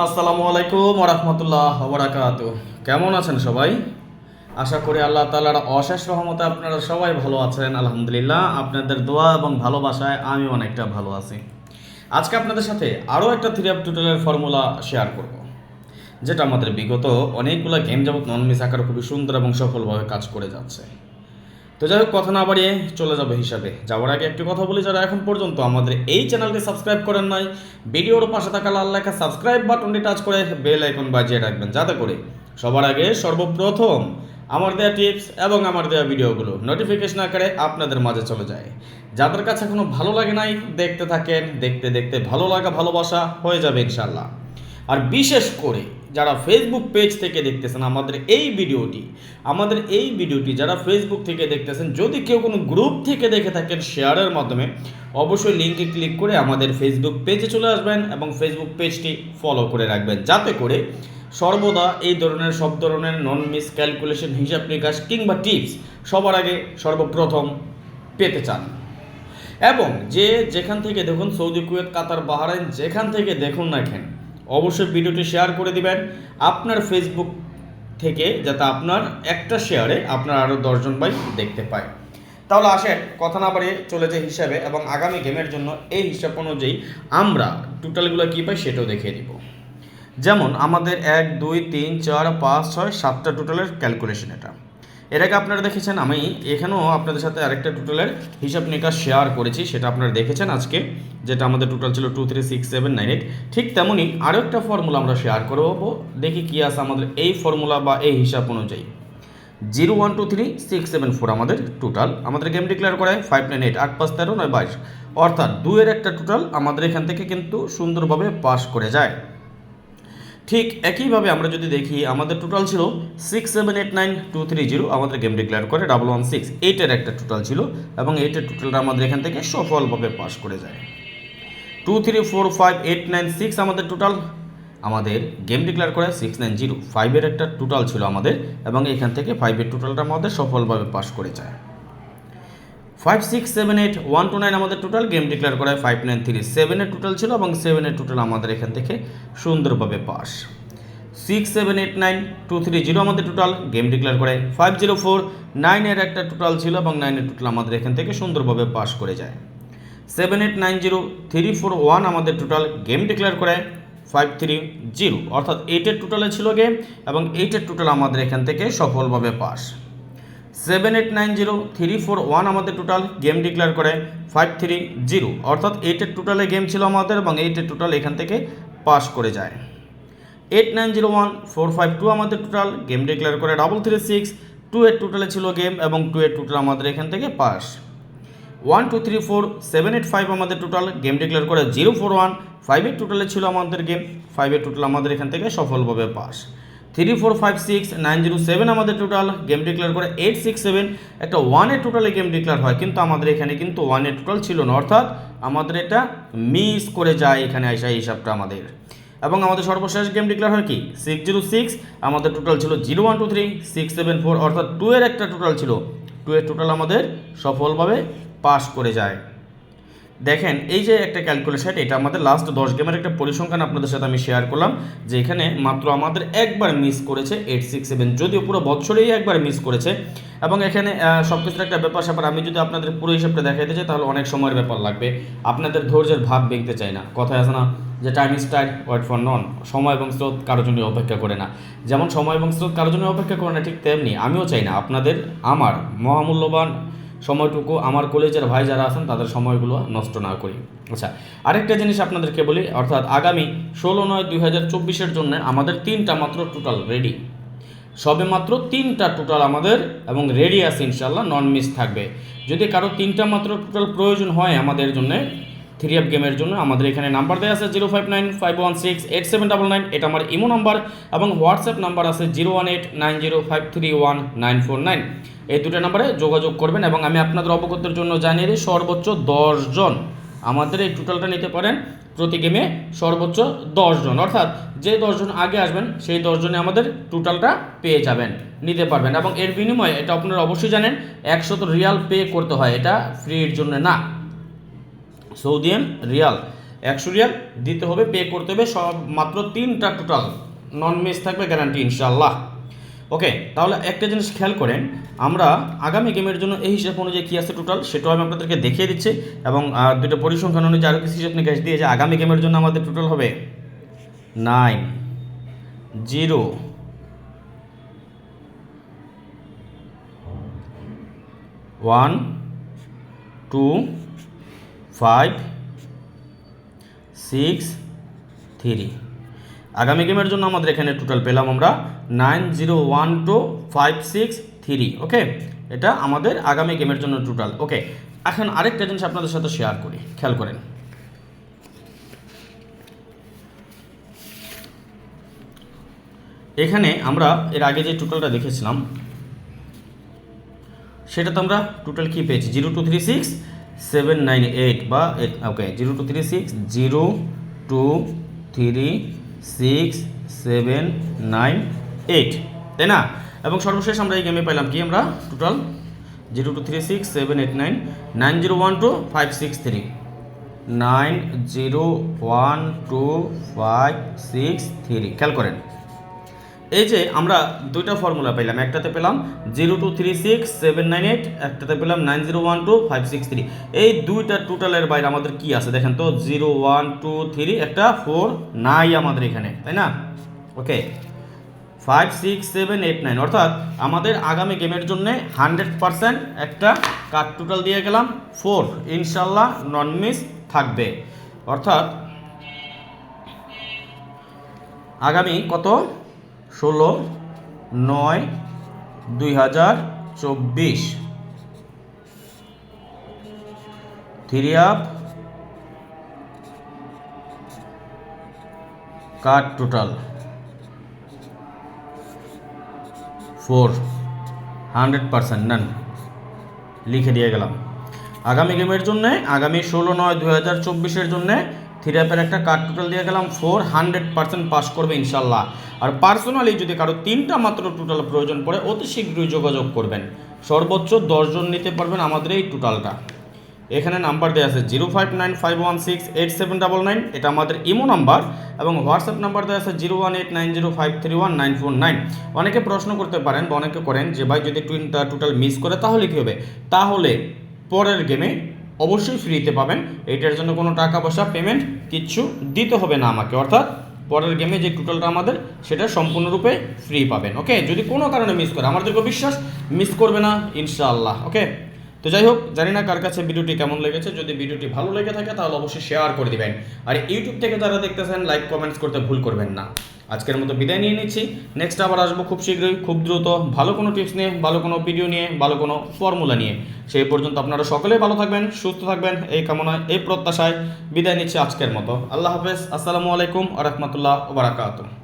আসসালামু আলাইকুম ওরহমতুল্লাহ ওবরাকাতু। কেমন আছেন সবাই? আশা করি আল্লাহ তাআলার অশেষ রহমতে আপনারা সবাই ভালো আছেন। আলহামদুলিল্লাহ, আপনাদের দোয়া এবং ভালোবাসায় আমি অনেকটা ভালো আছি। আজকে আপনাদের সাথে আরও একটা three up tutorial formula share করব, যেটা আমাদের বিগত অনেকগুলো গেম যাবত নন মিস আকারে খুবই সুন্দর এবং সফলভাবে কাজ করে যাচ্ছে। তো যাই হোক, কথা না বাড়িয়ে চলে যাবে হিসাবে যাওয়ার আগে একটি কথা বলি, যারা এখন পর্যন্ত আমাদের এই চ্যানেলটি সাবস্ক্রাইব করেন নাই, ভিডিওর পাশে থাকা লাল লেখা সাবস্ক্রাইব বাটনটি টাচ করে বেল আইকন বাজিয়ে রাখবেন, যাতে করে সবার আগে সর্বপ্রথম আমার দেওয়া টিপস এবং আমার দেওয়া ভিডিওগুলো নোটিফিকেশন আকারে আপনাদের মাঝে চলে যায়। যাদের কাছে এখনো ভালো লাগে নাই, দেখতে থাকেন, দেখতে দেখতে ভালো লাগা ভালোবাসা হয়ে যাবে ইনশাল্লাহ। আর বিশেষ করে যারা ফেসবুক পেজ থেকে দেখতেছেন আমাদের এই ভিডিওটি যারা ফেসবুক থেকে দেখতেছেন, যদি কেউ কোনো গ্রুপ থেকে দেখে থাকেন শেয়ারের মাধ্যমে, অবশ্যই লিঙ্কে ক্লিক করে আমাদের ফেসবুক পেজে চলে আসবেন এবং ফেসবুক পেজটি ফলো করে রাখবেন, যাতে করে সর্বদা এই ধরনের সব ধরনের নন মিস ক্যালকুলেশন, হিসাব নিকাশ কিংবা টিপস সবার আগে সর্বপ্রথম পেতে চান। এবং যেখান থেকে দেখুন, সৌদি, কুয়েত, কাতার, বাহরাইন, যেখান থেকে দেখুন না কেন, অবশ্যই ভিডিওটি শেয়ার করে দিবেন আপনার ফেসবুক থেকে, যাতে আপনার একটা শেয়ারে আপনার আরও 10জন ভাই দেখতে পায়। তাহলে আসেন কথা না বাড়িয়ে চলে যায় হিসাবে, এবং আগামী গেমের জন্য এই হিসাব অনুযায়ী আমরা টোটালগুলো কী পাই সেটাও দেখিয়ে দিব। যেমন আমাদের 1 2 3 4 5 6 7টা টোটালের ক্যালকুলেশন। এর আগে আপনারা দেখেছেন, আমি এখানেও আপনাদের সাথে আরেকটা টোটালের হিসাব নিকাশ শেয়ার করেছি, সেটা আপনারা দেখেছেন আজকে, যেটা আমাদের টোটাল ছিল 2 3 6 7 9 8। ঠিক তেমনই আরও একটা ফর্মুলা আমরা শেয়ার করবো, দেখি কী আছে আমাদের এই ফর্মুলা বা এই হিসাব অনুযায়ী। 0 1 2 3 6 7 4 আমাদের টোটাল, আমাদের গেম ডিক্লেয়ার করে 5 9 8 8 5 13 9 22, অর্থাৎ 2 এর একটা টোটাল আমাদের এখান থেকে কিন্তু সুন্দরভাবে পাস করে যায়। ঠিক একইভাবে আমরা যদি দেখি, আমাদের টোটাল ছিল 6 7 8 9 2 3 0, আমাদের গেম ডিক্লেয়ার করে 1 1 6 8 এর একটা টোটাল ছিল, এবং 8 এর টোটালটা আমাদের এখান থেকে সফলভাবে পাস করে যায়। 2 3 4 5 8 9 6 আমাদের টোটাল, আমাদের গেম ডিক্লেয়ার করে 6 9 0 5 এর একটা টোটাল ছিল আমাদের, এবং এখান থেকে 5 এর টোটালটা আমাদের সফলভাবে পাস করে যায়। 5 6 7 8 1 2 9 আমাদের টোটাল, গেম ডিক্লেয়ার করায় 5 9 3 7 এর টোটাল ছিল, এবং 7 এর টোটাল আমাদের এখান থেকে সুন্দরভাবে পাস। 6 7 8 9 2 3 0 আমাদের টোটাল, গেম ডিক্লেয়ার করে 5 0 4 9 এর একটা টোটাল ছিল, এবং 9 এর টোটাল আমাদের এখান থেকে সুন্দরভাবে পাস করে যায়। 7 8 9 0 3 4 1 আমাদের টোটাল, গেম ডিক্লেয়ার করে 5 3 0, অর্থাৎ 8 এর টোটালে ছিল গেম, এবং 8 এর টোটাল আমাদের এখান থেকে সফলভাবে পাস। 7 8 9 0 3 4 1 আমাদের টোটাল, গেম ডিক্লেয়ার করে 5 3 0, অর্থাৎ 8 এর টোটালে গেম ছিল আমাদের, এবং 8 এর টোটাল এখান থেকে পাস করে যায়। 8 9 0 1 4 5 2 আমাদের টোটাল, গেম ডিক্লেয়ার করে 3 3 6 2 এর টোটালে ছিল গেম, এবং 2 এর টোটাল আমাদের এখান থেকে পাস। 1 2 3 4 7 8 5 আমাদের টোটাল, গেম ডিক্লেয়ার করে 0 4 1 5 এর টোটালে ছিল আমাদের গেম, 5 এর টোটাল আমাদের এখান থেকে সফলভাবে পাস। 3 4 5 6 9 0 7 আমাদের টোটাল, গেম ডিক্লেয়ার করে 8 6 7, একটা 1 এর টোটালে গেম ডিক্লেয়ার হয়, কিন্তু আমাদের এখানে কিন্তু 1 এর টোটাল ছিল না, অর্থাৎ আমাদের এটা মিস করে যায় এখানে আসা হিসাবটা আমাদের। এবং আমাদের সর্বশেষ গেম ডিক্লেয়ার হয় কি 6 0 6, আমাদের টোটাল ছিল 0 1 2 3 6 7 4, অর্থাৎ 2 এর একটা টোটাল ছিল, 2 এর টোটাল আমাদের সফলভাবে পাস করে যায়। দেখেন, এই যে একটা ক্যালকুলেশন, এটা আমাদের লাস্ট 10 গেমের একটা পরিসংখ্যান আপনাদের সাথে আমি শেয়ার করলাম, যে এখানে মাত্র আমাদের একবার মিস করেছে 8 6 7, যদিও পুরো বছরেই একবার মিস করেছে। এবং এখানে সব কিছুর একটা ব্যাপার স্যাপার, আমি যদি আপনাদের পুরো হিসাবটা দেখাইতে চাই তাহলে অনেক সময়ের ব্যাপার লাগবে, আপনাদের ধৈর্যের ভাগ ভেঙতে চাই না। কথায় আছে না যে time is tight, wait for none, সময় এবং স্রোত কারোর জন্য অপেক্ষা করে না। যেমন সময় এবং স্রোত কারোর জন্য অপেক্ষা করে না, ঠিক তেমনি আমিও চাই না আপনাদের আমার মহামূল্যবান সময়টুকু আমার কলেজের ভাই যারা আছেন তাদের সময়গুলো নষ্ট না করি। আচ্ছা, আরেকটা জিনিস আপনাদেরকে বলি, অর্থাৎ আগামী 16/9/2024 জন্য আমাদের 3টা মাত্র টোটাল রেডি, সবে মাত্র 3টা টোটাল আমাদের এবং রেডি আছে, ইনশাল্লাহ নন মিস থাকবে। যদি কারো 3টা মাত্র টোটাল প্রয়োজন হয় আমাদের জন্য থ্রি আপ গেমের জন্য, আমাদের এখানে নাম্বার দেওয়া আছে 059 516 8799, এটা আমার ইমো নাম্বার, এবং হোয়াটসঅ্যাপ নাম্বার আছে 018 9053 1949, এই দুটো নাম্বারে যোগাযোগ করবেন। এবং আমি আপনাদের অবগতির জন্য জানিয়ে দিই, সর্বোচ্চ 10 জন আমাদের এই টোটালটা নিতে পারেন, প্রতি গেমে সর্বোচ্চ 10 জন, অর্থাৎ যে 10 জন আগে আসবেন সেই 10 জনে আমাদের টোটালটা পেয়ে যাবেন, নিতে পারবেন। এবং এর বিনিময়ে, এটা আপনারা অবশ্যই জানেন, 100 রিয়াল পে করতে হয়, এটা ফ্রির জন্য না, সৌদিয়ান রিয়াল 100 রিয়াল দিতে হবে, পে করতে হবে, সব মাত্র 3টা টোটাল, নন মিস থাকবে, গ্যারান্টি ইনশাআল্লাহ। ওকে, তাহলে একটা জিনিস খেয়াল করেন, আমরা আগামী গেমের জন্য এই হিসাব অনুযায়ী কী আছে টোটাল সেটাও আমি আপনাদেরকে দেখিয়ে দিচ্ছি, এবং দুটো পরিসংখ্যান অনুযায়ী আরও কিছু হিসাব নিকাশ দিয়ে যে আগামী গেমের জন্য আমাদের টোটাল হবে 9 0 1 2 5 6 3। আগামী গেমের জন্য আমাদের এখানে টোটাল পেলাম আমরা 901256 3। ওকে, এটা আমাদের আগামী গেমের জন্য টোটাল। ওকে, এখন আরেকটা জিনিস আপনাদের সাথে শেয়ার করি, খেয়াল করেন। এখানে আমরা এর আগে যে টোটালটা দেখেছিলাম সেটা তো আমরা টোটাল কি পেয়েছি 0236798 বা ওকে 02362367798, তাই না? এবং সর্বশেষ আমরা এই গেমে পেলাম কি আমরা টোটাল 0236789 901256 901256 খেয়াল করেন, এই যে আমরা দুইটা ফর্মুলা পেলাম, একটাতে পেলাম 0236798, একটাতে পেলাম 901256 এই দুইটা টোটালের বাইরে আমাদের কি আছে দেখেন তো, 0123 একটা 4 নাই আমাদের এখানে, তাই না? ওকে, 56789 অর্থাৎ আমাদের আগামী গেমের জন্য 100% একটা কার্ড টোটাল দিয়ে গেলাম 4, ইনশাল্লাহ নন মিস থাকবে। অর্থাৎ আগামী কত 16/9/2024 3 আপ কার্ড টোটাল 4, 100% নান লিখে দিয়ে গেলাম। আগামী গেমের জন্য আগামী 16/9/2024 জন্য 3 অ্যাপের একটা কার্ড টোটাল দিয়ে গেলাম 4, 100% পাস করবে ইনশাল্লাহ। আর পার্সোনালি যদি কারো 3টা মাত্র টোটাল প্রয়োজন পড়ে অতি শীঘ্রই যোগাযোগ করবেন, সর্বোচ্চ 10 জন নিতে পারবেন আমাদের এই টোটালটা। এখানে নাম্বার দেওয়া আছে 0595168799, এটা আমাদের ইমো নাম্বার, এবং হোয়াটসঅ্যাপ নাম্বার দেওয়া আছে 018905319949। অনেকে প্রশ্ন করতে পারেন বা অনেকে করেন যে ভাই যদি টুইনটা টোটাল মিস করে তাহলে কী হবে? তাহলে পরের গেমে অবশ্যই ফ্রিতে পাবেন, এটার জন্য কোনো টাকা পয়সা পেমেন্ট কিচ্ছু দিতে হবে না আমাকে, অর্থাৎ পরের গেমে যে টোটালটা আমাদের সেটা সম্পূর্ণরূপে ফ্রি পাবেন। ওকে, যদি কোনো কারণে মিস করে আমার দীর্ঘ বিশ্বাস মিস করবে না ইনশাআল্লাহ। ওকে, তো যাই হোক, জানি না কার কাছে ভিডিওটি কেমন লেগেছে, যদি ভিডিওটি ভালো লেগে থাকে তাহলে অবশ্যই শেয়ার করে দিবেন, আর ইউটিউব থেকে যারা দেখতেছেন লাইক কমেন্টস করতে ভুল করবেন না। আজকের মতো বিদায় নিয়ে নিচ্ছি, নেক্সট আবার আসবো খুব শীঘ্রই, খুব দ্রুত, ভালো কোনো টিপস নিয়ে, ভালো কোনো ভিডিও নিয়ে, ভালো কোনো ফর্মুলা নিয়ে। সেই পর্যন্ত আপনারা সকলেই ভালো থাকবেন, সুস্থ থাকবেন, এই কামনায় এই প্রত্যাশায় বিদায় নিচ্ছি আজকের মতো। আল্লাহ হাফেজ, আসসালামু আলাইকুম ওয়া রাহমাতুল্লাহি ওয়া বারাকাতুহু।